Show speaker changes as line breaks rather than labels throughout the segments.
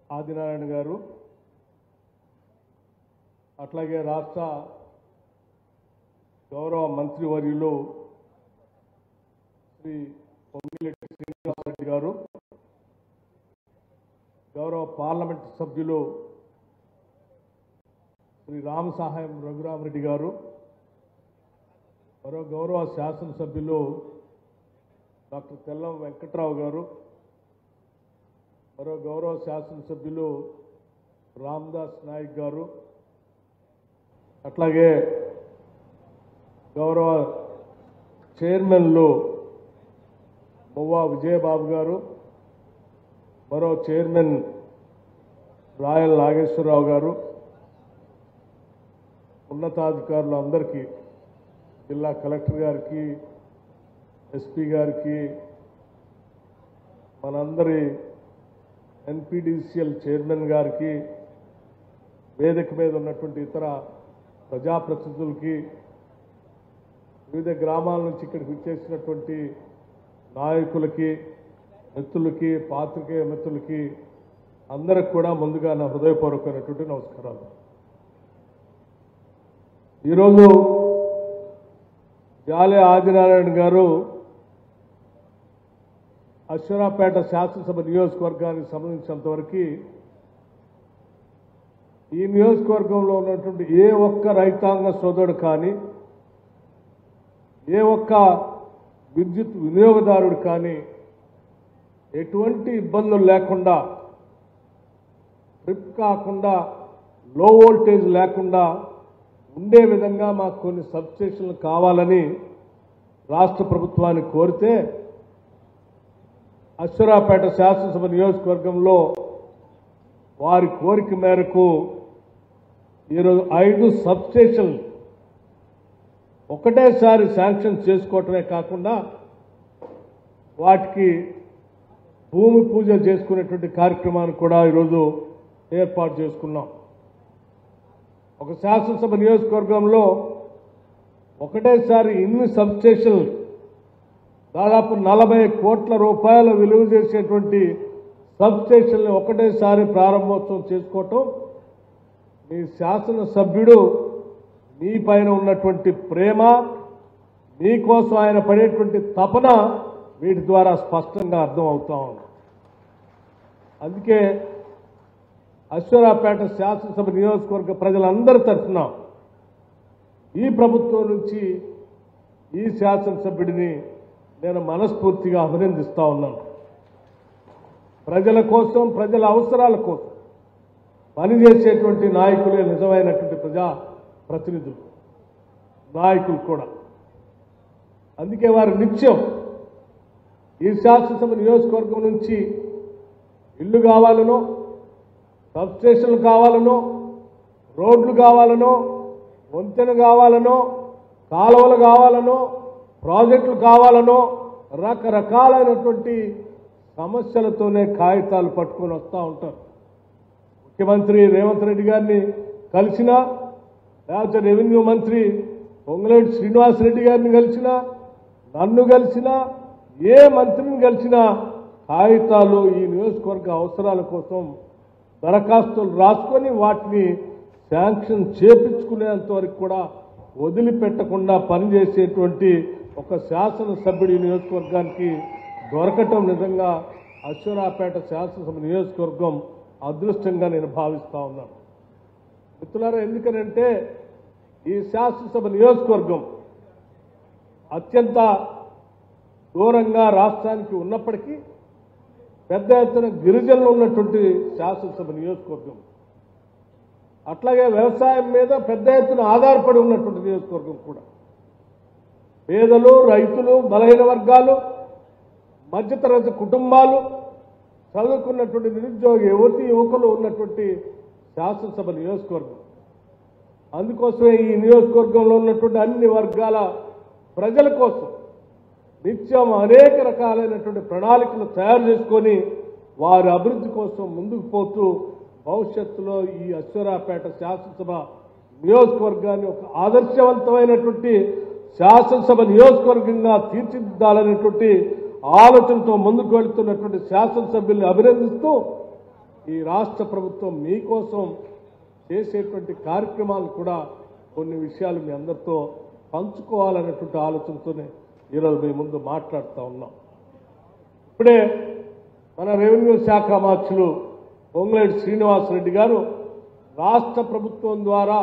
ఆదినారాయణ గారు, అట్లాగే రాష్ట్ర గౌరవ మంత్రివర్యులు శ్రీ పొంగిరెడ్డి శ్రీనివాసరెడ్డి గారు, గౌరవ పార్లమెంట్ సభ్యులు శ్రీ రామసహాయం రఘురామరెడ్డి గారు, మరో గౌరవ శాసనసభ్యులు డాక్టర్ తెల్లం వెంకట్రావు గారు, మరో గౌరవ శాసనసభ్యులు రామదాస్ నాయక్ గారు, అట్లాగే గౌరవ చైర్మన్లు మువ్వా విజయబాబు గారు, మరో చైర్మన్ రాయల్ నాగేశ్వరరావు గారు, ఉన్నతాధికారులు అందరికీ, జిల్లా కలెక్టర్ గారికి, ఎస్పీ గారికి, మనందరి ఎన్పీడీసీఎల్ చైర్మన్ గారికి, వేదిక మీద ఉన్నటువంటి ఇతర ప్రజాప్రతినిధులకి, వివిధ గ్రామాల నుంచి ఇక్కడికి విచ్చేసినటువంటి నాయకులకి, మిత్రులకి, పాత్రికేయ మిత్రులకి అందరికి కూడా ముందుగా నా హృదయపూర్వకమైనటువంటి నమస్కారాలు. ఈరోజు జాలే ఆదినారాయణ గారు అశ్వరాపేట శాసనసభ నియోజకవర్గానికి సంబంధించినంతవరకు ఈ నియోజకవర్గంలో ఉన్నటువంటి ఏ ఒక్క రైతాంగ సోదరుడు కానీ, ఏ ఒక్క విద్యుత్ వినియోగదారుడు కానీ ఎటువంటి ఇబ్బందులు లేకుండా, ట్రిప్ కాకుండా, లో వోల్టేజ్ లేకుండా ఉండే విధంగా మాకు కొన్ని సబ్స్టేషన్లు కావాలని రాష్ట్ర ప్రభుత్వాన్ని కోరితే అశ్వరాపేట శాసనసభ నియోజకవర్గంలో వారి కోరిక మేరకు ఈరోజు 5 సబ్స్టేషన్లు ఒకటేసారి శాంక్షన్ చేసుకోవటమే కాకుండా వాటికి భూమి పూజ చేసుకునేటువంటి కార్యక్రమాన్ని కూడా ఈరోజు ఏర్పాటు చేసుకున్నాం. ఒక శాసనసభ నియోజకవర్గంలో ఒకటేసారి ఇన్ని సబ్స్టేషన్లు దాదాపు 40 కోట్ల రూపాయల విలువ చేసేటువంటి సబ్స్టేషన్లు ఒకటేసారి ప్రారంభోత్సవం చేసుకోవటం మీ శాసనసభ్యుడు మీ పైన ఉన్నటువంటి ప్రేమ, మీకోసం ఆయన పడేటువంటి తపన వీటి ద్వారా స్పష్టంగా అర్థం అవుతా ఉంది. అందుకే అశ్వరాపేట శాసనసభ నియోజకవర్గ ప్రజలందరి తరఫున ఈ ప్రభుత్వం నుంచి ఈ శాసనసభ్యుడిని నేను మనస్ఫూర్తిగా అభినందిస్తా ఉన్నాను. ప్రజల కోసం, ప్రజల అవసరాల కోసం పనిచేసేటువంటి నాయకులే నిజమైనటువంటి ప్రజా ప్రతినిధులు, నాయకులు కూడా. అందుకే వారు నిత్యం ఈ శాసనసభ నియోజకవర్గం నుంచి ఇల్లు కావాలనో, సబ్స్టేషన్లు కావాలనో, రోడ్లు కావాలనో, వంతెన కావాలనో, కాలువలు కావాలనో, ప్రాజెక్టులు కావాలనో రకరకాలైనటువంటి సమస్యలతోనే కాగితాలు పట్టుకొని వస్తూ ఉంటారు. ముఖ్యమంత్రి రేవంత్ రెడ్డి గారిని కలిసినా, లేకపోతే రెవెన్యూ మంత్రి పొంగిరెడ్డి శ్రీనివాసరెడ్డి గారిని కలిసినా, నన్ను కలిసినా, ఏ మంత్రిని కలిసినా కాగితాలు ఈ నియోజకవర్గ అవసరాల కోసం దరఖాస్తులు రాసుకొని వాటిని శాంక్షన్ చేపించుకునేంత వరకు కూడా వదిలిపెట్టకుండా పనిచేసేటువంటి ఒక శాసనసభ్యుడి నియోజకవర్గానికి దొరకటం నిజంగా అశ్వరాపేట శాసనసభ నియోజకవర్గం అదృష్టంగా నేను భావిస్తా ఉన్నాను. మిత్రులారా, ఎందుకనంటే ఈ శాసనసభ నియోజకవర్గం అత్యంత దూరంగా రాష్ట్రానికి ఉన్నప్పటికీ పెద్ద ఎత్తున గిరిజనులు ఉన్నటువంటి శాసనసభ నియోజకవర్గం, అట్లాగే వ్యవసాయం మీద పెద్ద ఎత్తున ఆధారపడి ఉన్నటువంటి నియోజకవర్గం కూడా. పేదలు, రైతులు, బలహీన వర్గాలు, మధ్యతరగతి కుటుంబాలు, చదువుకున్నటువంటి నిరుద్యోగ యువకులు ఉన్నటువంటి శాసనసభ నియోజకవర్గం. అందుకోసమే ఈ నియోజకవర్గంలో ఉన్నటువంటి అన్ని వర్గాల ప్రజల కోసం నిత్యం అనేక రకాలైనటువంటి ప్రణాళికలు తయారు చేసుకొని వారి అభివృద్ధి కోసం ముందుకు పోతూ భవిష్యత్తులో ఈ అశ్వరాపేట శాసనసభ నియోజకవర్గాన్ని ఒక ఆదర్శవంతమైనటువంటి శాసనసభ నియోజకవర్గంగా తీర్చిదిద్దాలనేటువంటి ఆలోచనతో ముందుకు వెళుతున్నటువంటి శాసనసభ్యుల్ని అభినందిస్తూ ఈ రాష్ట్ర ప్రభుత్వం మీకోసం చేసేటువంటి కార్యక్రమాలు కూడా కొన్ని విషయాలు మీ అందరితో పంచుకోవాలనేటువంటి ఆలోచనతోనే ఈరోజు మీ ముందు మాట్లాడుతూ ఉన్నాం. ఇప్పుడే మన రెవెన్యూ శాఖ మార్చులు పొంగులేటి శ్రీనివాసరెడ్డి గారు రాష్ట్ర ప్రభుత్వం ద్వారా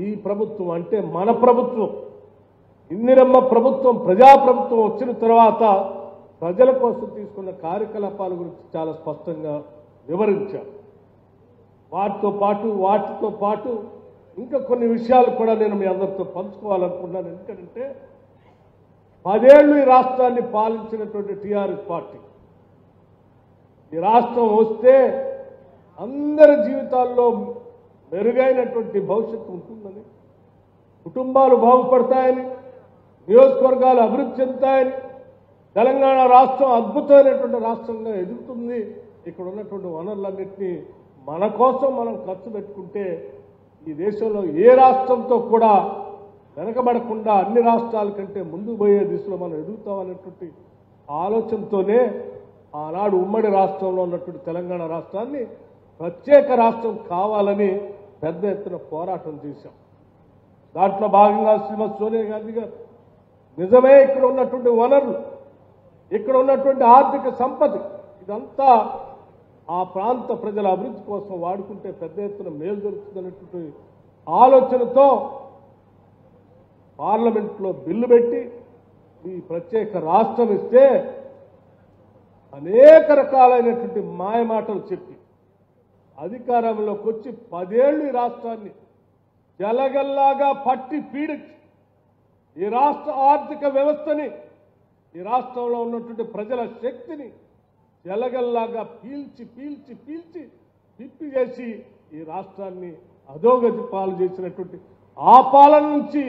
ఈ ప్రభుత్వం అంటే మన ప్రభుత్వం ఇందిరమ్మ ప్రభుత్వం ప్రజాప్రభుత్వం వచ్చిన తర్వాత ప్రజల కోసం తీసుకున్న కార్యకలాపాల గురించి చాలా స్పష్టంగా వివరించారు. వాటితో పాటు ఇంకా కొన్ని విషయాలు కూడా నేను మీ అందరితో పంచుకోవాలనుకున్నాను. ఎందుకంటే 10 ఏళ్లు ఈ రాష్ట్రాన్ని పాలించినటువంటి టీఆర్ఎస్ పార్టీ ఈ రాష్ట్రం వస్తే అందరి జీవితాల్లో మెరుగైనటువంటి భవిష్యత్తు ఉంటుందని, కుటుంబాలు బాగుపడతాయని, నియోజకవర్గాలు అభివృద్ధి చెందుతాయని, తెలంగాణ రాష్ట్రం అద్భుతమైనటువంటి రాష్ట్రంగా ఎదుగుతుంది. ఇక్కడ ఉన్నటువంటి వనరులన్నింటినీ మన కోసం మనం ఖర్చు పెట్టుకుంటే ఈ దేశంలో ఏ రాష్ట్రంతో కూడా వెనకబడకుండా అన్ని రాష్ట్రాల కంటే ముందుకు పోయే దిశలో మనం ఎదుగుతామనేటువంటి ఆలోచనతోనే ఆనాడు ఉమ్మడి రాష్ట్రంలో ఉన్నటువంటి తెలంగాణ రాష్ట్రాన్ని ప్రత్యేక రాష్ట్రం కావాలని పెద్ద ఎత్తున పోరాటం చేశాం. దాంట్లో భాగంగా శ్రీమతి సోనియా గాంధీ గారు నిజమే ఇక్కడ ఉన్నటువంటి వనరులు, ఇక్కడ ఉన్నటువంటి ఆర్థిక సంపద ఇదంతా ఆ ప్రాంత ప్రజల అభివృద్ధి కోసం వాడుకుంటే పెద్ద ఎత్తున మేలు జరుగుతుందనేటువంటి ఆలోచనతో పార్లమెంట్లో బిల్లు పెట్టి ఈ ప్రత్యేక రాష్ట్రం ఇస్తే అనేక రకాలైనటువంటి మాయమాటలు చెప్పి అధికారంలోకి వచ్చి 10 ఏళ్లు ఈ రాష్ట్రాన్ని జలగల్లాగా పట్టి పీడించి ఈ రాష్ట్ర ఆర్థిక వ్యవస్థని, ఈ రాష్ట్రంలో ఉన్నటువంటి ప్రజల శక్తిని జలగల్లాగా పీల్చి పిప్పి చేసి ఈ రాష్ట్రాన్ని అధోగతి పాలు చేసినటువంటి ఆ పాలన నుంచి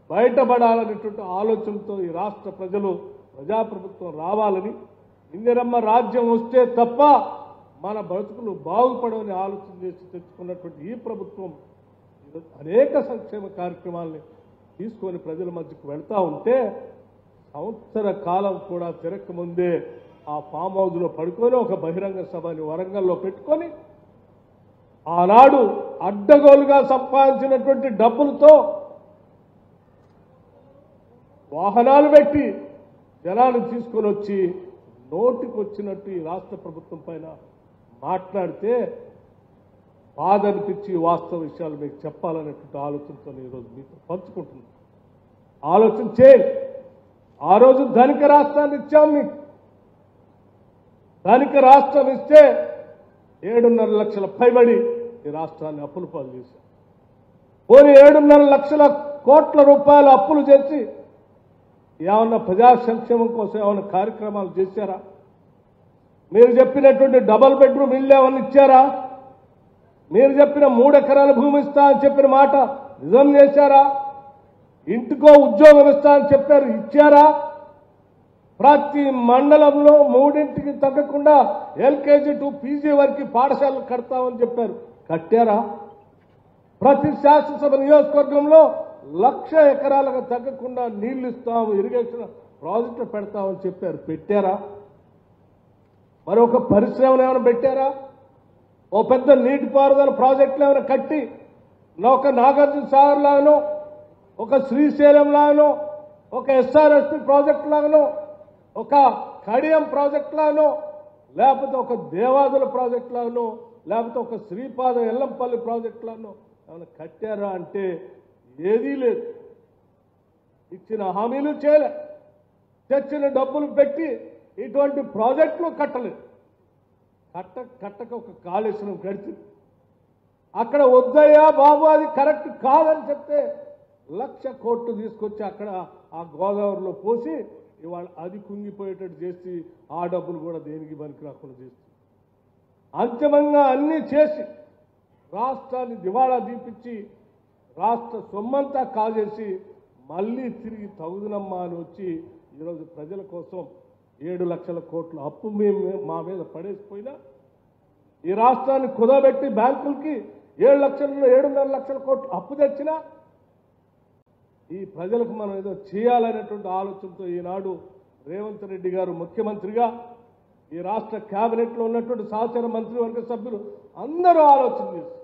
బయటపడాలనేటువంటి ఆలోచనతో ఈ రాష్ట్ర ప్రజలు ప్రజాప్రభుత్వం రావాలని, ఇందిరమ్మ రాజ్యం వస్తే తప్ప మన బతుకులు బాగుపడవని ఆలోచన చేసి తెచ్చుకున్నటువంటి ఈ ప్రభుత్వం అనేక సంక్షేమ కార్యక్రమాలని తీసుకొని ప్రజల మధ్యకు వెళ్తూ ఉంటే సంవత్సర కాలం కూడా తిరగకముందే ఆ ఫామ్ హౌస్లో పడుకొని ఒక బహిరంగ సభని వరంగల్లో పెట్టుకొని ఆనాడు అడ్డగోలుగా సంపాదించినటువంటి డబ్బులతో వాహనాలు పెట్టి జనాన్ని తీసుకొని వచ్చి నోటికి వచ్చినట్టు ఈ రాష్ట్ర ప్రభుత్వం పైన మాట్లాడితే బాధ అనిపించి వాస్తవ విషయాలు మీకు చెప్పాలనేటువంటి ఆలోచనతో ఈరోజు మీతో పంచుకుంటున్నాను. ఆలోచన చేయండి. ఆ రోజు ధనిక రాష్ట్రాన్ని ఇచ్చాం మీకు. ధనిక రాష్ట్రం ఇస్తే 7.5 లక్షల పైబడి ఈ రాష్ట్రాన్ని అప్పులు పాలు చేశాం. పోనీ 7.5 లక్షల కోట్ల రూపాయల అప్పులు చేసి ఏమన్నా ప్రజా సంక్షేమం కోసం ఏమన్నా కార్యక్రమాలు చేశారా? మీరు చెప్పినటువంటి డబల్ బెడ్రూమ్ ఇల్లు ఏమన్నా ఇచ్చారా? మీరు చెప్పిన 3 ఎకరాల భూమి ఇస్తా అని చెప్పిన మాట నిజం చేశారా? ఇంటికో ఉద్యోగం ఇస్తా అని చెప్పారు, ఇచ్చారా? ప్రతి మండలంలో 3ంటికి తగ్గకుండా ఎల్కేజీ టు పీజీ వరకు పాఠశాలలు కడతామని చెప్పారు, కట్టారా? ప్రతి శాసనసభ నియోజకవర్గంలో 1,00,000 ఎకరాలకు తగ్గకుండా నీళ్లు ఇస్తాము, ఇరిగేషన్ ప్రాజెక్టులు పెడతామని చెప్పారు, పెట్టారా? మరొక పరిశ్రమను ఏమైనా పెట్టారా? ఓ పెద్ద నీటిపారుదల ప్రాజెక్టులు ఏమైనా కట్టి ఒక నాగార్జున సాగర్ లాగానో, ఒక శ్రీశైలం లాగానో, ఒక ఎస్ఆర్ఎస్పి ప్రాజెక్టు లాగానో, ఒక కడియం ప్రాజెక్టు లాగానో, లేకపోతే ఒక దేవాదుల ప్రాజెక్టు లాగానో, లేకపోతే ఒక శ్రీపాద ఎల్లంపల్లి ప్రాజెక్టు లాగానో ఏమైనా కట్టారా అంటే ఏదీ లేదు. ఇచ్చిన హామీలు చేయలే, తెచ్చిన డబ్బులు పెట్టి ఇటువంటి ప్రాజెక్టులు కట్టలేదు. కట్టక ఒక కాళేశ్వరం కడిచింది. అక్కడ వద్దయ్యా బాబు అది కరెక్ట్ కాదని చెప్తే 1,00,000 కోట్లు తీసుకొచ్చి అక్కడ ఆ గోదావరిలో పోసి ఇవాళ అది కుంగిపోయేటట్టు చేసి ఆ డబ్బులు కూడా దేనికి పనికి రాకుండా చేసి అంతిమంగా అన్నీ చేసి రాష్ట్రాన్ని దివాళా దీపించి రాష్ట్ర సొమ్మంతా కాజేసి మళ్ళీ తిరిగి తగుదనమ్మా అని వచ్చి ఈరోజు ప్రజల కోసం 7 లక్షల కోట్ల అప్పు మా మీద పడేసిపోయినా ఈ రాష్ట్రాన్ని కుదబెట్టి బ్యాంకులకి 7.5 లక్షల కోట్లు అప్పు తెచ్చినా ఈ ప్రజలకు మనం ఏదో చేయాలనేటువంటి ఆలోచనతో ఈనాడు రేవంత్ రెడ్డి గారు ముఖ్యమంత్రిగా ఈ రాష్ట్ర కేబినెట్లో ఉన్నటువంటి సహచర మంత్రివర్గ సభ్యులు అందరూ ఆలోచన చేస్తారు.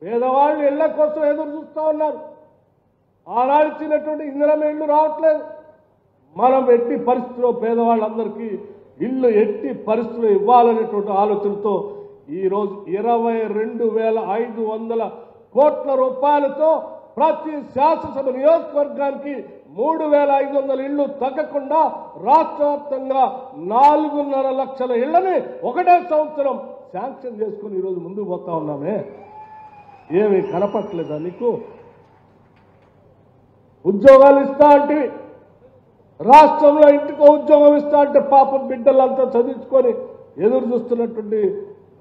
పేదవాళ్ళు ఇళ్ల కోసం ఎదురు చూస్తూ ఉన్నారు. ఆనాడు ఇచ్చినటువంటి ఇందిరమ్మ ఇళ్ళు రావట్లేదు. మనం ఎట్టి పరిస్థితుల్లో పేదవాళ్ళందరికీ ఇళ్ళు ఎట్టి పరిస్థితుల్లో ఇవ్వాలనేటువంటి ఆలోచనతో ఈరోజు 22,500 కోట్ల రూపాయలతో ప్రతి శాసనసభ నియోజకవర్గానికి 3,500 ఇళ్లు తగ్గకుండా రాష్ట్ర వ్యాప్తంగా 4.5 లక్షల ఇళ్లని ఒకటే సంవత్సరం శాంక్షన్ చేసుకుని ఈరోజు ముందుకు పోతా ఉన్నామే. ఏమీ కనపట్లేదా నీకు? ఉద్యోగాలు ఇస్తా అంటే రాష్ట్రంలో ఇంటికో ఉద్యోగం ఇస్తా అంటే పాపం బిడ్డలంతా చదివించుకొని ఎదురు చూస్తున్నటువంటి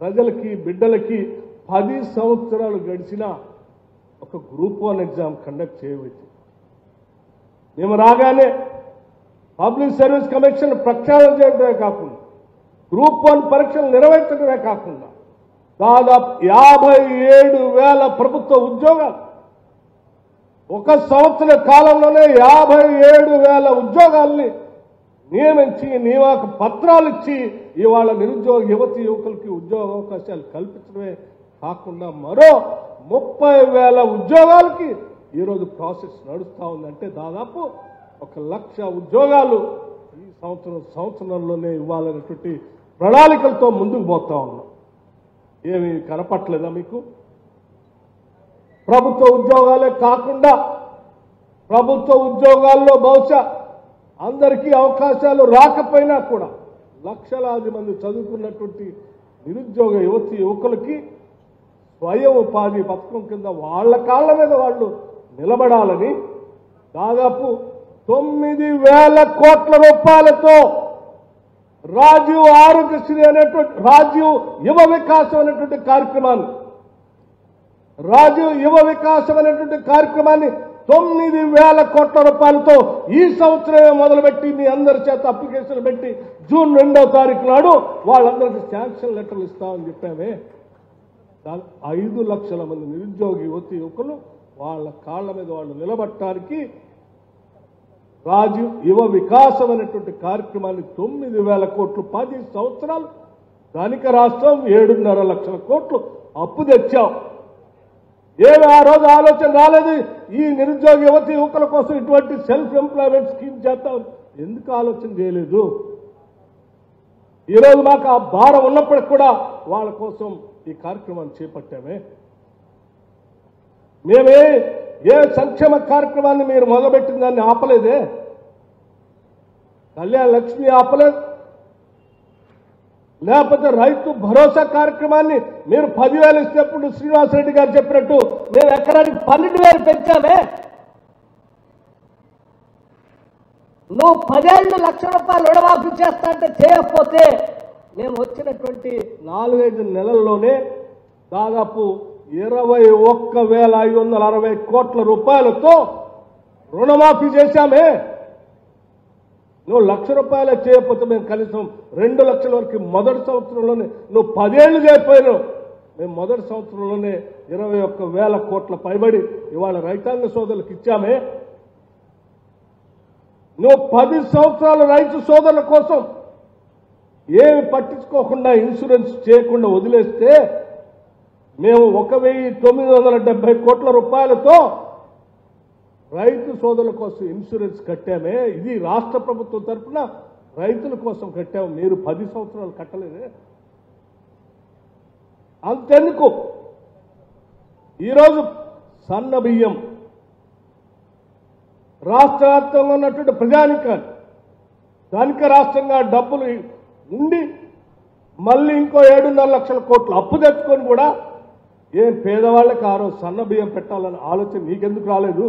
ప్రజలకి బిడ్డలకి 10 సంవత్సరాలు గడిచినా ఒక గ్రూప్ 1 ఎగ్జామ్ కండక్ట్ చేయవచ్చు. మేము రాగానే పబ్లిక్ సర్వీస్ కమిషన్ ప్రక్షాళన చేయడమే కాకుండా గ్రూప్ 1 పరీక్షలు నిర్వహించడమే కాకుండా దాదాపు 57,000 ప్రభుత్వ ఉద్యోగాలు ఒక సంవత్సర కాలంలోనే 57,000 ఉద్యోగాల్ని నియమించి నియామక పత్రాలు ఇచ్చి ఇవాళ నిరుద్యోగ యువతి యువకులకి ఉద్యోగ అవకాశాలు కల్పించడమే కాకుండా మరో 30,000 ఉద్యోగాలకి ఈరోజు ప్రాసెస్ నడుస్తూ ఉందంటే దాదాపు 1,00,000 ఉద్యోగాలు ఈ సంవత్సరంలోనే ఇవ్వాలనేటువంటి ప్రణాళికలతో ముందుకు పోతా ఉన్నాం. ఏమి కనపట్లేదా మీకు? ప్రభుత్వ ఉద్యోగాలే కాకుండా ప్రభుత్వ ఉద్యోగాల్లో బహుశా అందరికీ అవకాశాలు రాకపోయినా కూడా లక్షలాది మంది చదువుకున్నటువంటి నిరుద్యోగ యువతి యువకులకి స్వయం ఉపాధి పథకం కింద వాళ్ళ కాళ్ళ మీద వాళ్ళు నిలబడాలని దాదాపు 9,000 కోట్ల రూపాయలతో రాజీవ్ ఆరోగ్యశ్రీ అనేటువంటి రాజీవ్ యువ వికాసం అనేటువంటి కార్యక్రమాన్ని 9,000 కోట్ల రూపాయలతో ఈ సంవత్సరమే మొదలుపెట్టి మీ అందరి చేత అప్లికేషన్లు పెట్టి జూన్ 2వ తారీఖు నాడు వాళ్ళందరికీ శాంక్షన్ లెటర్లు ఇస్తామని చెప్పామే. 5 లక్షల మంది నిరుద్యోగ యువతి యువకులు వాళ్ళ కాళ్ళ మీద వాళ్ళు నిలబట్టడానికి రాజీవ్ యువ వికాసం అనేటువంటి కార్యక్రమాన్ని 9,000 కోట్లు 10 సంవత్సరాలు ధనిక రాష్ట్రం 7.5 లక్షల కోట్లు అప్పు తెచ్చాం. ఏమి ఆ రోజు ఆలోచన రాలేదు? ఈ నిరుద్యోగ యువతి యువకుల కోసం ఇటువంటి సెల్ఫ్ ఎంప్లాయ్మెంట్ స్కీమ్ చేద్దాం ఎందుకు ఆలోచన చేయలేదు? ఈరోజు మాకు ఆ భారం ఉన్నప్పటికి కూడా వాళ్ళ కోసం ఈ కార్యక్రమాన్ని చేపట్టామే. మేమే ఏ సంక్షేమ కార్యక్రమాన్ని మీరు మొదలుపెట్టిన దాన్ని ఆపలేదే. కళ్యాణ లక్ష్మి ఆపలేదు, లేకపోతే రైతు భరోసా కార్యక్రమాన్ని మీరు 10,000 ఇచ్చినప్పుడు శ్రీనివాసరెడ్డి గారు చెప్పినట్టు మేము ఎకరానికి 12,000 పెంచామే. నువ్వు 10 లక్షల రూపాయలు రుణమాఫీ చేస్తా అంటే చేయకపోతే మేము వచ్చినటువంటి 4-5 నెలల్లోనే దాదాపు 21,560 కోట్ల రూపాయలతో రుణమాఫీ చేశామే. నువ్వు 1,00,000 రూపాయలు చేయకపోతే మేము కనీసం 2 లక్షల వరకు మొదటి సంవత్సరంలోనే నువ్వు 10 ఏళ్ళు చేయకపోయినావు. మేము మొదటి సంవత్సరంలోనే 21,000 కోట్ల పైబడి ఇవాళ రైతాంగ సోదరులకు ఇచ్చామే. నువ్వు 10 సంవత్సరాల రైతు సోదరుల కోసం ఏమి పట్టించుకోకుండా ఇన్సూరెన్స్ చేయకుండా వదిలేస్తే మేము 1,970 కోట్ల రూపాయలతో రైతు సోదరుల కోసం ఇన్సూరెన్స్ కట్టామే. ఇది రాష్ట్ర ప్రభుత్వం తరఫున రైతుల కోసం కట్టాము. మీరు 10 సంవత్సరాలు కట్టలేదే. అంతెందుకు ఈరోజు సన్న బియ్యం రాష్ట్ర వ్యాప్తంగా ఉన్నటువంటి ప్రజానికాన్ని ధనిక రాష్ట్రంగా డబ్బులు ఉండి మళ్ళీ ఇంకో 7.5 లక్షల కోట్లు అప్పు తెచ్చుకొని కూడా ఏ పేదవాళ్ళకి ఆ రోజు సన్న బియ్యం పెట్టాలన్న ఆలోచన నీకెందుకు రాలేదు?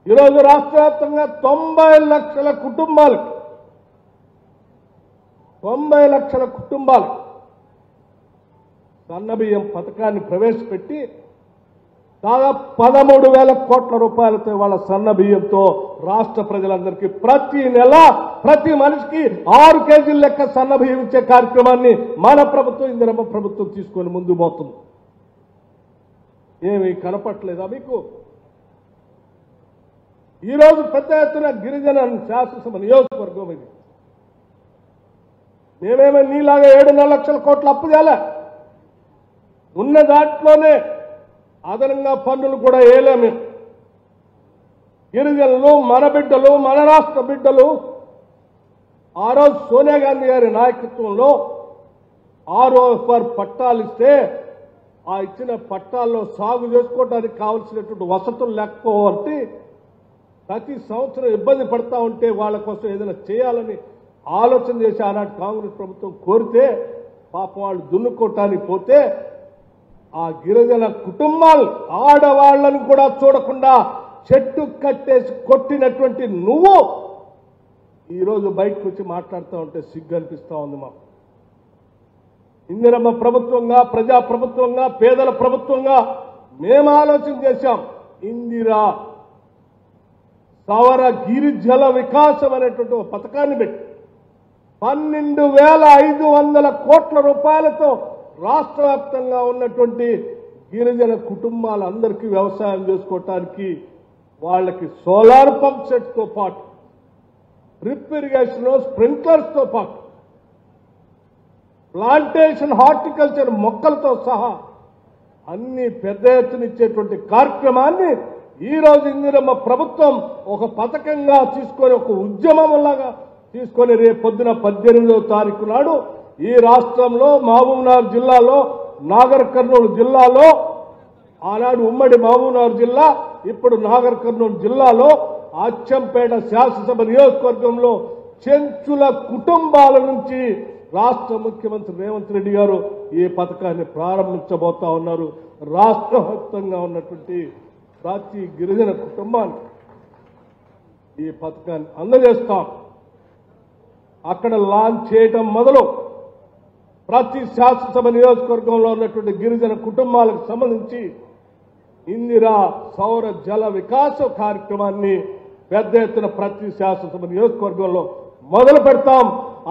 ఈరోజు రాష్ట్ర వ్యాప్తంగా 90 లక్షల కుటుంబాలు సన్న బియ్యం పథకాన్ని ప్రవేశపెట్టి దాదాపు 13,000 కోట్ల రూపాయలతో వాళ్ళ సన్న బియ్యంతో రాష్ట్ర ప్రజలందరికీ ప్రతి నెల ప్రతి మనిషికి 6 కేజీల లెక్క సన్న బియ్యం ఇచ్చే కార్యక్రమాన్ని మన ప్రభుత్వం ఇందిరమ్మ ప్రభుత్వం తీసుకొని ముందుకు పోతుంది. ఏమీ కనపట్లేదా మీకు? ఈరోజు పెద్ద ఎత్తున గిరిజన శాసనసభ నియోజకవర్గం ఇది. మేమేమో నీలాగా 7.5 లక్షల కోట్ల అప్పు చేయాలి. ఉన్న దాంట్లోనే అదనంగా పన్నులు కూడా వేయలేము. గిరిజనులు మన బిడ్డలు, మన రాష్ట్ర బిడ్డలు ఆ రోజు సోనియా గాంధీ గారి నాయకత్వంలో ఆర్ఓఎఫ్ఆర్ పట్టాలు ఇస్తే ఆ ఇచ్చిన పట్టాల్లో సాగు చేసుకోవడానికి కావలసినటువంటి వసతులు లేకపోతే ప్రతి సంవత్సరం ఇబ్బంది పడతా ఉంటే వాళ్ళ కోసం ఏదైనా చేయాలని ఆలోచన చేసి ఆనాటి కాంగ్రెస్ ప్రభుత్వం కోరితే పాపం వాళ్ళు దున్నుకోవటానికి పోతే ఆ గిరిజన కుటుంబాలు ఆడవాళ్లను కూడా చూడకుండా చెట్టు కట్టేసి కొట్టినటువంటి నువ్వు ఈరోజు బయటకు వచ్చి మాట్లాడుతూ ఉంటే సిగ్గు అనిపిస్తూ ఉంది మాకు. ఇందిరమ్మ ప్రభుత్వంగా, ప్రజా ప్రభుత్వంగా, పేదల ప్రభుత్వంగా మేము ఆలోచన చేశాం. ఇందిరా సవర గిరిజల వికాసం అనేటువంటి ఒక పథకాన్ని పెట్టి 12,500 కోట్ల రూపాయలతో రాష్ట్ర వ్యాప్తంగా ఉన్నటువంటి గిరిజన కుటుంబాలందరికీ వ్యవసాయం చేసుకోవటానికి వాళ్ళకి సోలార్ పంప్ సెట్తో పాటు డ్రిప్ ఇరిగేషన్, స్ప్రింక్లర్స్తో పాటు ప్లాంటేషన్, హార్టికల్చర్ మొక్కలతో సహా అన్ని పెద్ద ఎత్తున ఇచ్చేటువంటి కార్యక్రమాన్ని ఈరోజు ఇందిరమ్మ ప్రభుత్వం ఒక పథకంగా తీసుకొని, ఒక ఉద్యమంలాగా తీసుకొని రేపు పొద్దున 18వ తారీఖు నాడు ఈ రాష్ట్రంలో మహబూబ్నగర్ జిల్లాలో, నాగర్ కర్నూలు జిల్లాలో, ఆనాడు ఉమ్మడి మహబూబ్నగర్ జిల్లా, ఇప్పుడు నాగర్ కర్నూలు జిల్లాలో అచ్చంపేట శాసనసభ నియోజకవర్గంలో చెంచుల కుటుంబాల నుంచి రాష్ట్ర ముఖ్యమంత్రి రేవంత్ రెడ్డి గారు ఈ పథకాన్ని ప్రారంభించబోతా ఉన్నారు. రాష్ట్ర వ్యాప్తంగా ఉన్నటువంటి ప్రతి గిరిజన కుటుంబానికి ఈ పథకాన్ని అందజేస్తాం. అక్కడ లాంచ్ చేయటం మొదలు ప్రతి శాసనసభ నియోజకవర్గంలో ఉన్నటువంటి గిరిజన కుటుంబాలకు సంబంధించి ఇందిరా సౌర జల వికాస కార్యక్రమాన్ని పెద్ద ఎత్తున ప్రతి శాసనసభ నియోజకవర్గంలో మొదలు పెడతాం.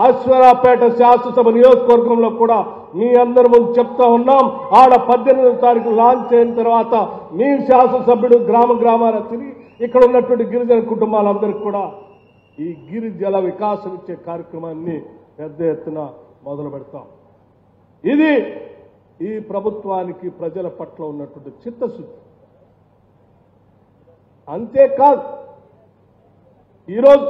అశ్వరాపేట శాసనసభ నియోజకవర్గంలో కూడా మీ అందరి ముందు చెప్తా ఉన్నాం. ఆడ 18వ తారీఖు లాంచ్ అయిన తర్వాత మీ శాసనసభ్యుడు గ్రామాల తిరిగి ఇక్కడ ఉన్నటువంటి గిరిజన కుటుంబాలందరికీ కూడా ఈ గిరి జల వికాసం ఇచ్చే కార్యక్రమాన్ని పెద్ద ఎత్తున మొదలు పెడతాం. ఇది ఈ ప్రభుత్వానికి ప్రజల పట్ల ఉన్నటువంటి చిత్తశుద్ధి. అంతేకాదు ఈరోజు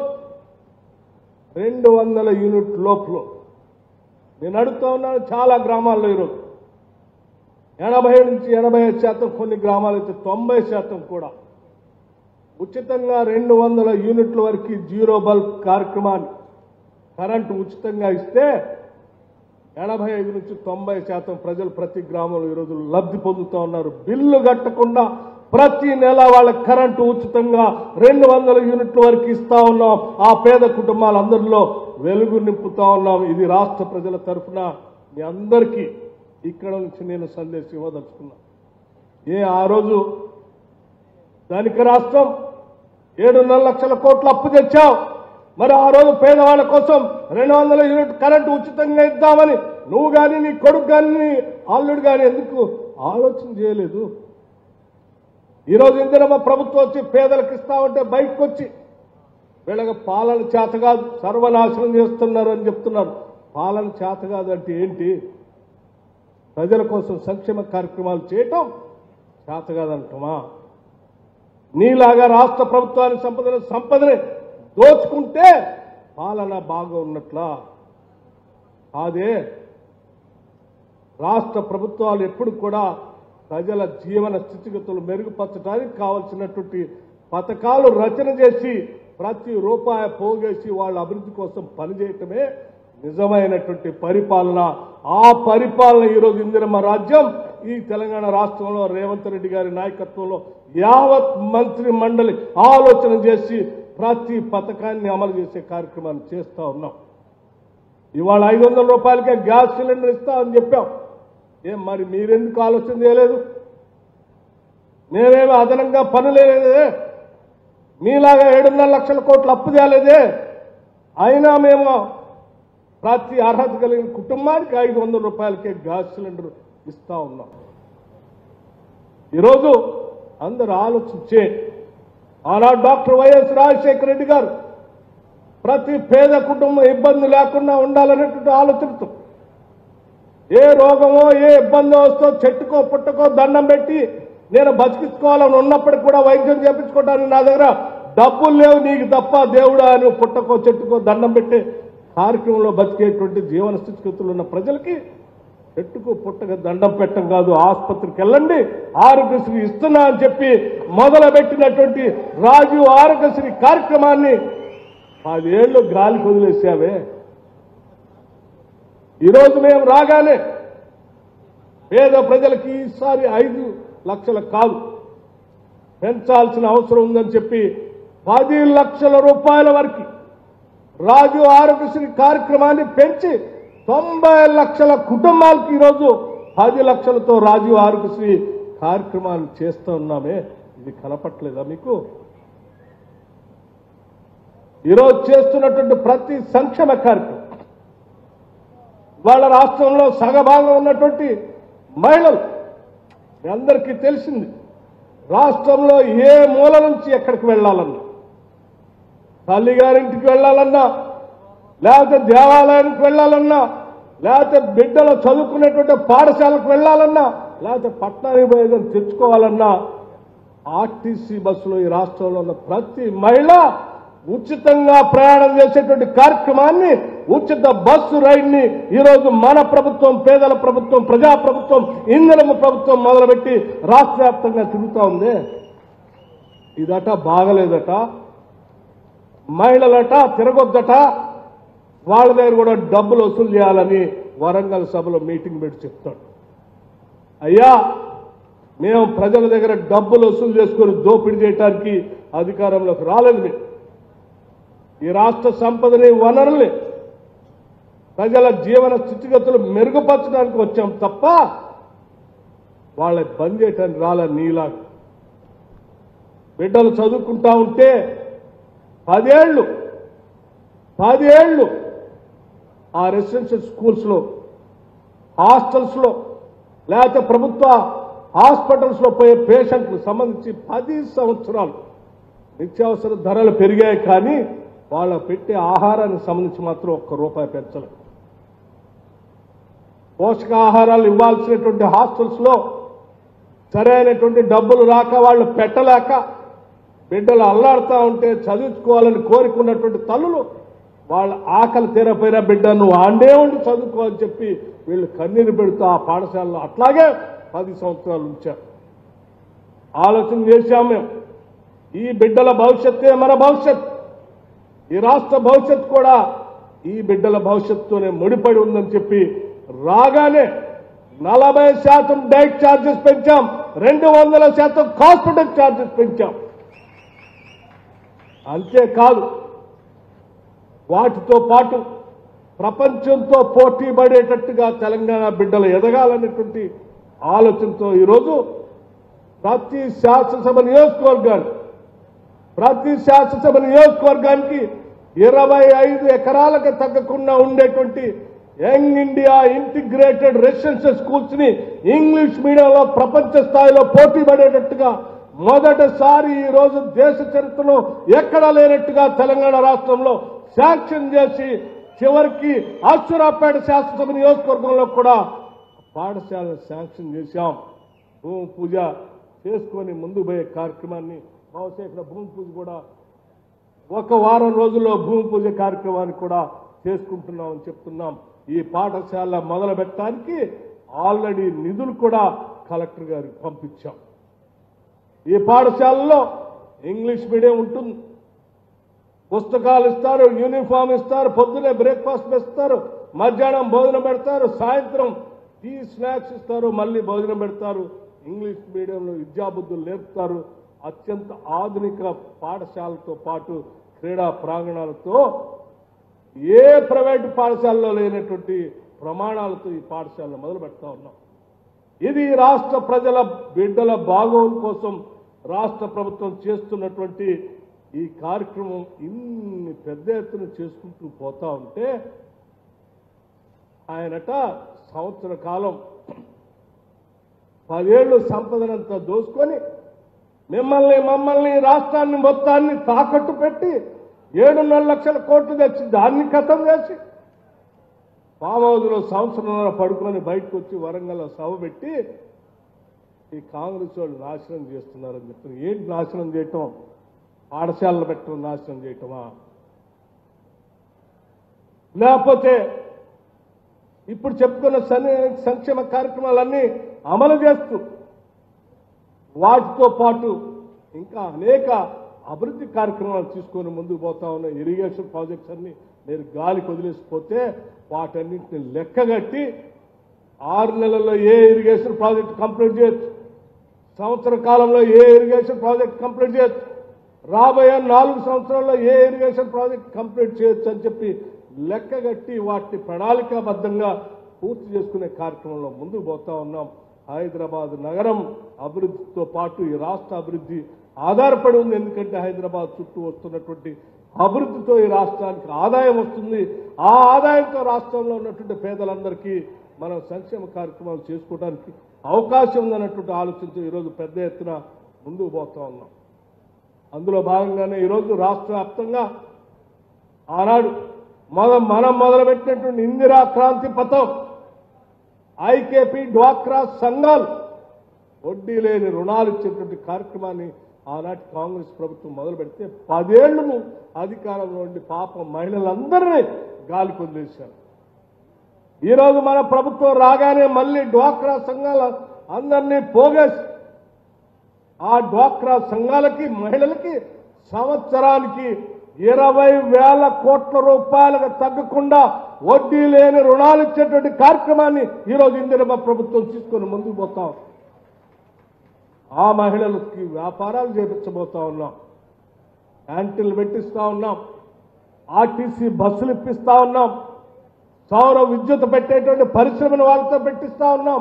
200 యూనిట్ లోపల నేను అడుగుతా ఉన్నాను. చాలా గ్రామాల్లో ఈరోజు 80 నుంచి 85%, కొన్ని గ్రామాలైతే 90% కూడా ఉచితంగా 200 యూనిట్ల వరకు జీరో బల్బ్ కార్యక్రమాన్ని కరెంటు ఉచితంగా ఇస్తే 85 నుంచి 90% ప్రజలు ప్రతి గ్రామంలో ఈరోజు లబ్ధి పొందుతూ ఉన్నారు. బిల్లు కట్టకుండా ప్రతి నెల వాళ్ళ కరెంటు ఉచితంగా 200 యూనిట్ల వరకు ఇస్తా ఉన్నాం. ఆ పేద కుటుంబాలందరిలో వెలుగు నింపుతా ఉన్నాం. ఇది రాష్ట్ర ప్రజల తరఫున మీ అందరికీ ఇక్కడ నుంచి నేను సందేశం ఇవ్వదలుచుకున్నా. ఆ రోజు ధనిక రాష్ట్రం 7.5 లక్షల కోట్ల అప్పు తెచ్చావు. మరి ఆ రోజు పేదవాళ్ళ కోసం 200 యూనిట్ కరెంటు ఉచితంగా ఇద్దామని నువ్వు కానీ, నీ కొడుకు కానీ, నీ అల్లుడు కానీ ఎందుకు ఆలోచన చేయలేదు? ఈరోజు ఇందిరమ్మ ప్రభుత్వం వచ్చి పేదలకు ఇస్తామంటే బయటకు వచ్చి వీళ్ళకి పాలన చేత కాదు, సర్వనాశనం చేస్తున్నారు అని చెప్తున్నారు. పాలన చేత కాదు అంటే ఏంటి? ప్రజల కోసం సంక్షేమ కార్యక్రమాలు చేయటం చేత కాదంటామా? నీలాగా రాష్ట్ర ప్రభుత్వానికి సంపదని దోచుకుంటే పాలన బాగా ఉన్నట్లా? అదే రాష్ట్ర ప్రభుత్వాలు ఎప్పుడు కూడా ప్రజల జీవన స్థితిగతులు మెరుగుపరచడానికి కావలసినటువంటి పథకాలు రచన చేసి ప్రతి రూపాయి పోగేసి వాళ్ళ అభివృద్ధి కోసం పనిచేయటమే నిజమైనటువంటి పరిపాలన. ఆ పరిపాలన ఈరోజు ఇందిరమ్మ రాజ్యం ఈ తెలంగాణ రాష్ట్రంలో రేవంత్ రెడ్డి గారి నాయకత్వంలో యావత్ మంత్రి మండలి ఆలోచన చేసి ప్రతి పథకాన్ని అమలు చేసే కార్యక్రమాన్ని చేస్తా ఉన్నాం. ఇవాళ 500 రూపాయలకే గ్యాస్ సిలిండర్ ఇస్తామని చెప్పాం. మరి మీరెందుకు ఆలోచన చేయలేదు? మేమేమో అదనంగా పనులేదే, మీలాగా 7.5 లక్షల కోట్లు అప్పు చేయలేదే. అయినా మేము ప్రతి అర్హత కలిగిన కుటుంబానికి 500 రూపాయలకే గ్యాస్ సిలిండర్ ఇస్తా ఉన్నాం. ఈరోజు అందరూ ఆలోచించే ఆనాడు డాక్టర్ వైఎస్ రాజశేఖర రెడ్డి గారు ప్రతి పేద కుటుంబం ఇబ్బంది లేకుండా ఉండాలనేటువంటి ఆలోచనతో ఏ రోగమో ఏ ఇబ్బందో వస్తో చెట్టుకో పుట్టకో దండం పెట్టి నేను బతికించుకోవాలని ఉన్నప్పటికీ కూడా వైద్యం చేయించుకోవడానికి నా దగ్గర డబ్బులు లేవు నీకు తప్ప దేవుడా అని పుట్టకో చెట్టుకో దండం పెట్టే కార్యక్రమంలో బతికేటువంటి జీవన స్థితిగతులు ఉన్న ప్రజలకి చెట్టుకు పుట్టక దండం పెట్టడం కాదు, ఆసుపత్రికి వెళ్ళండి ఆరోగ్యశ్రీ ఇస్తున్నా అని చెప్పి మొదలుపెట్టినటువంటి రాజీవ్ ఆరోగ్యశ్రీ కార్యక్రమాన్ని 10 ఏళ్ళు గాలికి వదిలేసావే. ఈరోజు మేము రాగానే పేద ప్రజలకి ఈసారి 5 లక్షలు కాదు పెంచాల్సిన అవసరం ఉందని చెప్పి 10 లక్షల రూపాయల వరకు రాజీవ్ ఆరోగ్యశ్రీ కార్యక్రమాన్ని పెంచి 90 లక్షల కుటుంబాలకు ఈరోజు 10 లక్షలతో రాజీవ్ ఆరోగ్యశ్రీ కార్యక్రమాలు చేస్తూ ఉన్నామే. ఇది కనపట్లేదా మీకు? ఈరోజు చేస్తున్నటువంటి ప్రతి సంక్షేమ కార్యక్రమం వాళ్ళ రాష్ట్రంలో సగభాగం ఉన్నటువంటి మహిళలు మీ అందరికీ తెలిసింది. రాష్ట్రంలో ఏ మూల నుంచి ఎక్కడికి వెళ్ళాలన్నా, తల్లిగారింటికి వెళ్ళాలన్నా, లేకపోతే దేవాలయానికి వెళ్ళాలన్నా, లేకపోతే బిడ్డలు చదువుకునేటువంటి పాఠశాలకు వెళ్ళాలన్నా, లేకపోతే పట్టణానికి పోయేదని తెచ్చుకోవాలన్నా ఆర్టీసీ బస్సులో ఈ రాష్ట్రంలో ఉన్న ప్రతి మహిళ ఉచితంగా ప్రయాణం చేసేటువంటి కార్యక్రమాన్ని, ఉచిత బస్సు రైడ్ని ఈరోజు మన ప్రభుత్వం, పేదల ప్రభుత్వం, ప్రజా ప్రభుత్వం, ఇంధనము ప్రభుత్వం మొదలుపెట్టి రాష్ట్ర వ్యాప్తంగా తిరుగుతూ ఉంది. ఇదట బాగలేదట, మహిళలట తిరగొద్దట, వాళ్ళ దగ్గర కూడా డబ్బులు వసూలు చేయాలని వరంగల్ సభలో మీటింగ్ పెట్టి చెప్తాడు. అయ్యా మేము ప్రజల దగ్గర డబ్బులు వసూలు చేసుకొని దోపిడీ చేయడానికి అధికారంలోకి రాలేదు. మేము ఈ రాష్ట్ర సంపదని, వనరుల్ని, ప్రజల జీవన స్థితిగతులు మెరుగుపరచడానికి వచ్చాం తప్ప వాళ్ళ బంద్ చేయటానికి రాలే. నీలాగా బిడ్డలు చదువుకుంటా ఉంటే 10 ఏళ్ళు ఆ రెసిడెన్షియల్ స్కూల్స్లో, హాస్టల్స్లో, లేకపోతే ప్రభుత్వ హాస్పిటల్స్లో పోయే పేషెంట్లకు సంబంధించి 10 సంవత్సరాలు నిత్యావసర ధరలు పెరిగాయి, కానీ వాళ్ళ పెట్టే ఆహారానికి సంబంధించి మాత్రం ₹1 పెంచలేదు. పోషకాహారాలు ఇవ్వాల్సినటువంటి హాస్టల్స్లో సరైనటువంటి డబ్బులు రాక, వాళ్ళు పెట్టలేక బిడ్డలు అల్లాడుతూ ఉంటే చదువుకోవాలని కోరుకున్నటువంటి తల్లులు వాళ్ళ ఆకలి తీరపోయిన బిడ్డ నువ్వు ఆండే ఉండి చదువుకోవాలని చెప్పి వీళ్ళు కన్నీరు పెడుతూ ఆ పాఠశాలలో అట్లాగే 10 సంవత్సరాలు ఉంచారు. ఆలోచన చేశాం మేము, ఈ బిడ్డల భవిష్యత్తే మన భవిష్యత్, ఈ రాష్ట్ర భవిష్యత్తు కూడా ఈ బిడ్డల భవిష్యత్తుతోనే ముడిపడి ఉందని చెప్పి రాగానే 40% డైట్ ఛార్జెస్ పెంచాం, 200% హాస్పిటల్ ఛార్జెస్ పెంచాం. అంతేకాదు వాటితో పాటు ప్రపంచంతో పోటీ పడేటట్టుగా తెలంగాణ బిడ్డలు ఎదగాలనేటువంటి ఆలోచనతో ఈరోజు ప్రతి శాసనసభ నియోజకవర్గానికి 25 ఎకరాలకు తగ్గకుండా ఉండేటువంటి young India integrated residential schools ని ఇంగ్లీష్ మీడియంలో ప్రపంచ స్థాయిలో పోటీ పడేటట్టుగా మొదటిసారి ఈ రోజు దేశ చరిత్రలో ఎక్కడా లేనట్టుగా తెలంగాణ రాష్ట్రంలో శాంక్షన్ చేసి చివరికి అశ్వరాపేట శాసనసభ నియోజకవర్గంలో కూడా పాఠశాలను శాంక్షన్ చేశాం. భూమి పూజ చేసుకొని ముందు పోయే కార్యక్రమాన్ని బహుశా ఇక్కడ భూమి పూజ కూడా 1 వారం రోజుల్లో భూమి పూజ కార్యక్రమాన్ని కూడా చేసుకుంటున్నామని చెప్తున్నాం. ఈ పాఠశాల మొదలు పెట్టడానికి ఆల్రెడీ నిధులు కూడా కలెక్టర్ గారికి పంపించాం. ఈ పాఠశాలలో ఇంగ్లీష్ మీడియం ఉంటుంది, పుస్తకాలు ఇస్తారు, యూనిఫామ్ ఇస్తారు, పొద్దునే బ్రేక్ఫాస్ట్ ఇస్తారు, మధ్యాహ్నం భోజనం పెడతారు, సాయంత్రం టీ స్నాక్స్ ఇస్తారు, మళ్ళీ భోజనం పెడతారు. ఇంగ్లీష్ మీడియంలో విద్యాబుద్ధులు నేర్పుతారు. అత్యంత ఆధునిక పాఠశాలతో పాటు క్రీడా ప్రాంగణాలతో ఏ ప్రైవేటు పాఠశాలలో లేనటువంటి ప్రమాణాలతో ఈ పాఠశాలను మొదలు పెడతా ఉన్నాం. ఇది రాష్ట్ర ప్రజల బిడ్డల బాగోగుల కోసం రాష్ట్ర ప్రభుత్వం చేస్తున్నటువంటి ఈ కార్యక్రమం. ఇన్ని పెద్ద ఎత్తున చేసుకుంటూ పోతా ఉంటే ఆయనట సంవత్సర కాలం 10 ఏళ్ళు సంపదనంతా దోసుకొని మమ్మల్ని రాష్ట్రాన్ని మొత్తాన్ని తాకట్టు పెట్టి 7.5 లక్షల కోట్లు తెచ్చి దాన్ని ఖతం చేసి ఫామ్ హౌస్లో సంవత్సరంలో పడుకొని బయటకు వచ్చి వరంగల్లో సభ పెట్టి ఈ కాంగ్రెస్ వాళ్ళు నాశనం చేస్తున్నారని చెప్తున్నారు. ఏంటి నాశనం చేయటం? పాఠశాలలు పెట్టడం నాశనం చేయటమా? లేకపోతే ఇప్పుడు చెప్పుకున్న సంక్షేమ కార్యక్రమాలన్నీ అమలు చేస్తూ వాటితో పాటు ఇంకా అనేక అభివృద్ధి కార్యక్రమాలు తీసుకొని ముందుకు పోతా ఉన్న ఇరిగేషన్ ప్రాజెక్ట్స్ అన్ని మీరు గాలికి వదిలేసిపోతే వాటన్నింటిని లెక్కగట్టి 6 నెలల్లో ఏ ఇరిగేషన్ ప్రాజెక్ట్ కంప్లీట్ చేయొచ్చు, సంవత్సర కాలంలో ఏ ఇరిగేషన్ ప్రాజెక్ట్ కంప్లీట్ చేయొచ్చు, రాబోయే 4 సంవత్సరాల్లో ఏ ఇరిగేషన్ ప్రాజెక్ట్ కంప్లీట్ చేయొచ్చు అని చెప్పి లెక్కగట్టి వాటిని ప్రణాళికాబద్ధంగా పూర్తి చేసుకునే కార్యక్రమంలో ముందుకు పోతా ఉన్నాం. హైదరాబాద్ నగరం అభివృద్ధితో పాటు ఈ రాష్ట్ర అభివృద్ధి ఆధారపడి ఉంది. ఎందుకంటే హైదరాబాద్ చుట్టూ వస్తున్నటువంటి అభివృద్ధితో ఈ రాష్ట్రానికి ఆదాయం వస్తుంది. ఆ ఆదాయంతో రాష్ట్రంలో ఉన్నటువంటి పేదలందరికీ మనం సంక్షేమ కార్యక్రమాలు చేసుకోవడానికి అవకాశం ఉందన్నటువంటి ఆలోచనతో ఈరోజు పెద్ద ఎత్తున ముందుకు పోతా ఉన్నాం. అందులో భాగంగానే ఈరోజు రాష్ట్ర వ్యాప్తంగా ఆనాడు మనం మొదలుపెట్టినటువంటి ఇందిరా క్రాంతి పథం, ఐకేపీ డ్వాక్రా సంఘాలు వడ్డీ లేని రుణాలు ఇచ్చేటువంటి కార్యక్రమాన్ని ఆనాటి కాంగ్రెస్ ప్రభుత్వం మొదలు పెడితే 10 ఏళ్లను అధికారంలో ఉండి పాపం మహిళలందరినీ గాలికి వదిలేశారు. ఈరోజు మన ప్రభుత్వం రాగానే మళ్ళీ డ్వాక్రా సంఘాల అందరినీ పోగేసి ఆ డ్వాక్రా సంఘాలకి మహిళలకి సంవత్సరానికి 20,000 కోట్ల రూపాయలకు తగ్గకుండా వడ్డీ లేని రుణాలు ఇచ్చేటువంటి కార్యక్రమాన్ని ఈరోజు ఇందిరమ్మ ప్రభుత్వం తీసుకొని ముందుకు పోతాం. ఆ మహిళలకి వ్యాపారాలు చేపించబోతా ఉన్నాం, క్యాంటీన్లు పెట్టిస్తా ఉన్నాం, ఆర్టీసీ బస్సులు ఇప్పిస్తా ఉన్నాం, సౌర విద్యుత్ పెట్టేటువంటి పరిశ్రమను వాళ్ళతో పెట్టిస్తా ఉన్నాం.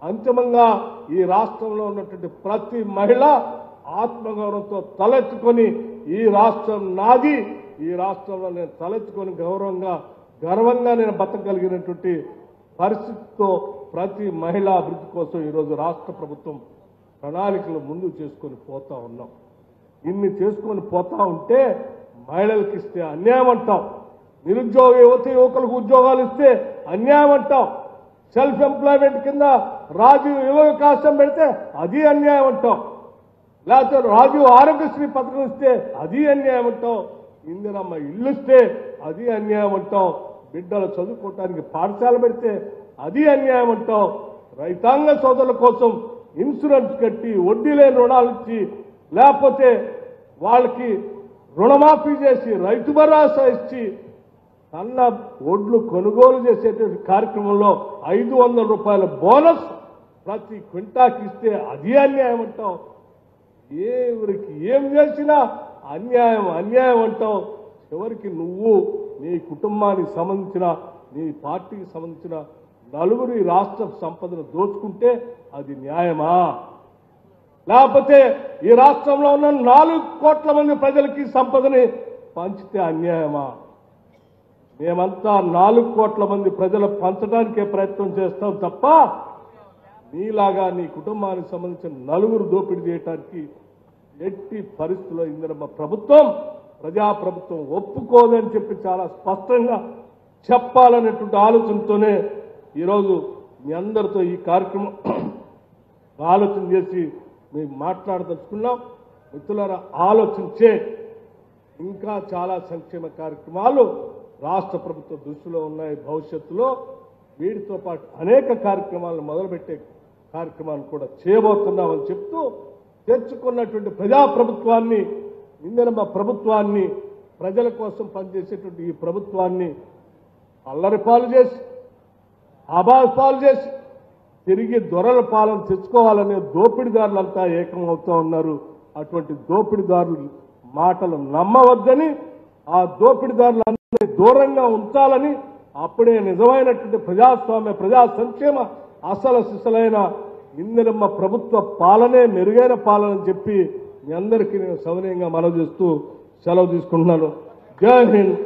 అంతిమంగా ఈ రాష్ట్రంలో ఉన్నటువంటి ప్రతి మహిళ ఆత్మగౌరవంతో తలెత్తుకొని ఈ రాష్ట్రం నాది, ఈ రాష్ట్రంలో నేను తలెత్తుకొని గర్వంగా నేను బతకగలిగినటువంటి పరిస్థితితో ప్రతి మహిళ అభివృద్ధి కోసం ఈరోజు రాష్ట్ర ప్రభుత్వం ప్రణాళికలు ముందు చేసుకొని పోతా ఉన్నాం. ఇన్ని చేసుకొని పోతా ఉంటే మహిళలకు ఇస్తే అన్యాయం అంటాం, నిరుద్యోగ యువకులకు ఉద్యోగాలు ఇస్తే అన్యాయం అంటాం, సెల్ఫ్ ఎంప్లాయ్మెంట్ కింద రాజీవ్ యువ వికాసం పెడితే అది అన్యాయం అంటాం, లేకపోతే రాజీవ్ ఆరోగ్యశ్రీ పథకం ఇస్తే అది అన్యాయం అంటాం, ఇందిరమ్మ ఇల్లు ఇస్తే అది అన్యాయం అంటాం, బిడ్డలు చదువుకోవటానికి పాఠశాల పెడితే అది అన్యాయం అంటాం, రైతాంగ సోదరుల కోసం ఇన్సూరెన్స్ కట్టి వడ్డీ లేని రుణాలు ఇచ్చి లేకపోతే వాళ్ళకి రుణమాఫీ చేసి రైతు భరోసా ఇచ్చి సన్న ఒడ్లు కొనుగోలు చేసేటువంటి కార్యక్రమంలో 500 రూపాయల బోనస్ ప్రతి క్వింటాకి ఇస్తే అది అన్యాయం అంటాం. ఎవరికి ఏం చేసినా అన్యాయం అంటావు. చివరికి నువ్వు నీ కుటుంబానికి సంబంధించిన నీ పార్టీకి సంబంధించిన నలుగురు ఈ రాష్ట్ర సంపదను దోచుకుంటే అది న్యాయమా? లేకపోతే ఈ రాష్ట్రంలో ఉన్న 4 కోట్ల మంది ప్రజలకి సంపదని పంచితే అన్యాయమా? మేమంతా 4 కోట్ల మంది ప్రజలు పంచడానికే ప్రయత్నం చేస్తాం తప్ప నీలాగా నీ కుటుంబానికి సంబంధించిన నలుగురు దోపిడీ చేయడానికి ఎట్టి పరిస్థితుల్లో ఇందిరమ్మ ప్రభుత్వం ప్రజాప్రభుత్వం ఒప్పుకోదని చెప్పి చాలా స్పష్టంగా చెప్పాలనేటువంటి ఆలోచనతోనే ఈరోజు మీ అందరితో ఈ కార్యక్రమం ఆలోచన చేసి మేము మాట్లాడదలుచుకున్నాం. మిత్రులారా, ఆలోచించే ఇంకా చాలా సంక్షేమ కార్యక్రమాలు రాష్ట్ర ప్రభుత్వ దృష్టిలో ఉన్నాయి. భవిష్యత్తులో వీటితో పాటు అనేక కార్యక్రమాలను మొదలుపెట్టే కార్యక్రమాలు కూడా చేయబోతున్నామని చెప్తూ తెచ్చుకున్నటువంటి ప్రజాప్రభుత్వాన్ని, ఇందిరమ్మ ప్రభుత్వాన్ని, ప్రజల కోసం పనిచేసేటువంటి ఈ ప్రభుత్వాన్ని అల్లరిపాలు చేసి ఆబాపాలు చేసి తిరిగి దొరల పాలన తెచ్చుకోవాలనే దోపిడీదారులంతా ఏకమవుతూ ఉన్నారు. అటువంటి దోపిడీదారుల మాటలు నమ్మవద్దని, ఆ దోపిడీదారులందరినీ దూరంగా ఉంచాలని, అప్పుడే నిజమైనటువంటి ప్రజాస్వామ్య ప్రజా సంక్షేమ అసలు సిసలైన ఇందిరమ్మ ప్రభుత్వ పాలనే మెరుగైన పాలన చెప్పి మీ అందరికీ నేను సవినయంగా మనవి చేస్తూ సెలవు తీసుకుంటున్నాను. జై హింద్.